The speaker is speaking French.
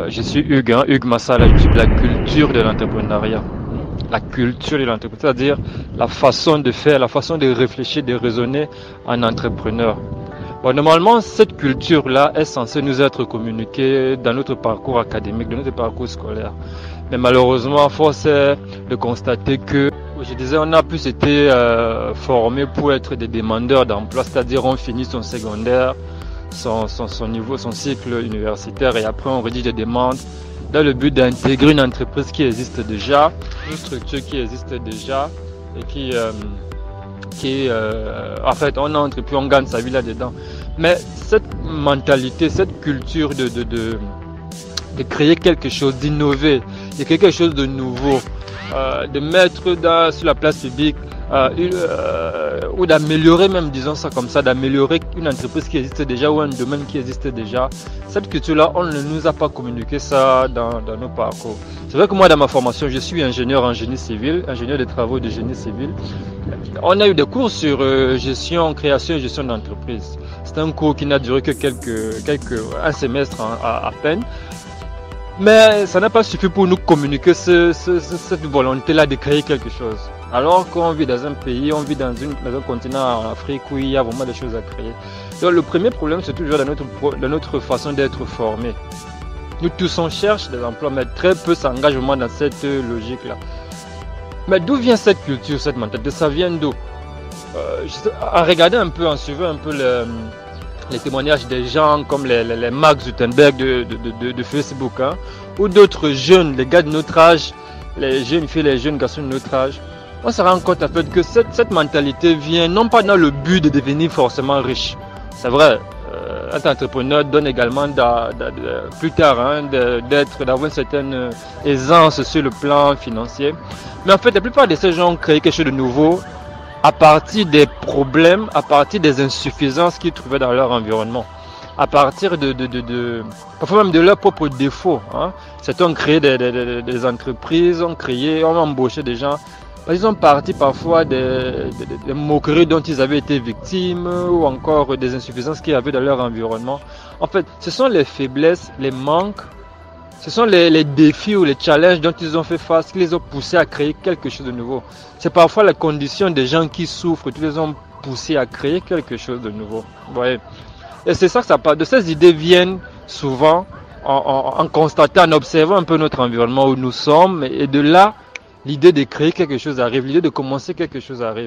Je suis Hugues, hein, Hugues Massala, je suis de la culture de l'entrepreneuriat. La culture de l'entreprise, c'est-à-dire la façon de faire, la façon de réfléchir, de raisonner en entrepreneur. Bon, normalement, cette culture-là est censée nous être communiquée dans notre parcours académique, dans notre parcours scolaire. Mais malheureusement, force est de constater que, je disais, on a plus été formés pour être des demandeurs d'emploi, c'est-à-dire on finit son secondaire, son niveau, son cycle universitaire et après on rédige des demandes dans le but d'intégrer une entreprise qui existe déjà, une structure qui existe déjà et en fait on entre et puis on gagne sa vie là-dedans. Mais cette mentalité, cette culture de créer quelque chose, d'innover, de quelque chose de nouveau, de mettre sur la place publique ou d'améliorer même, disons ça comme ça, d'améliorer une entreprise qui existe déjà ou un domaine qui existe déjà. Cette culture-là, on ne nous a pas communiqué ça dans nos parcours. C'est vrai que moi, dans ma formation, je suis ingénieur en génie civil, ingénieur des travaux de génie civil. On a eu des cours sur gestion, création et gestion d'entreprise. C'est un cours qui n'a duré que un semestre à peine. Mais ça n'a pas suffi pour nous communiquer cette volonté-là de créer quelque chose. Alors qu'on vit dans un pays, on vit dans un continent en Afrique où il y a vraiment des choses à créer. Donc le premier problème, c'est toujours dans notre façon d'être formé. Nous tous on cherche des emplois, mais très peu s'engagent vraiment dans cette logique-là. Mais d'où vient cette culture, cette mentalité? Ça vient d'où? En regardant un peu, en suivant un peu les témoignages des gens comme les Mark Zuckerberg de Facebook, hein, ou d'autres jeunes, les gars de notre âge, les jeunes filles, les jeunes garçons de notre âge, on se rend compte en fait que cette mentalité vient non pas dans le but de devenir forcément riche. C'est vrai, être entrepreneur donne également plus tard hein, d'avoir une certaine aisance sur le plan financier. Mais en fait, la plupart de ces gens ont créé quelque chose de nouveau à partir des problèmes, à partir des insuffisances qu'ils trouvaient dans leur environnement, à partir parfois même de leurs propres défauts. Hein. Certains ont créé des entreprises, ont embauché des gens. Ils sont partis parfois des moqueries dont ils avaient été victimes ou encore des insuffisances qu'ils avaient dans leur environnement. En fait, ce sont les faiblesses, les manques, ce sont les défis ou les challenges dont ils ont fait face qui les ont poussés à créer quelque chose de nouveau. C'est parfois la condition des gens qui souffrent qui les ont poussés à créer quelque chose de nouveau. Vous voyez? Et c'est ça que ça part. De ces idées viennent souvent en constatant, en observant un peu notre environnement où nous sommes et de là, l'idée de créer quelque chose arrive, l'idée de commencer quelque chose arrive.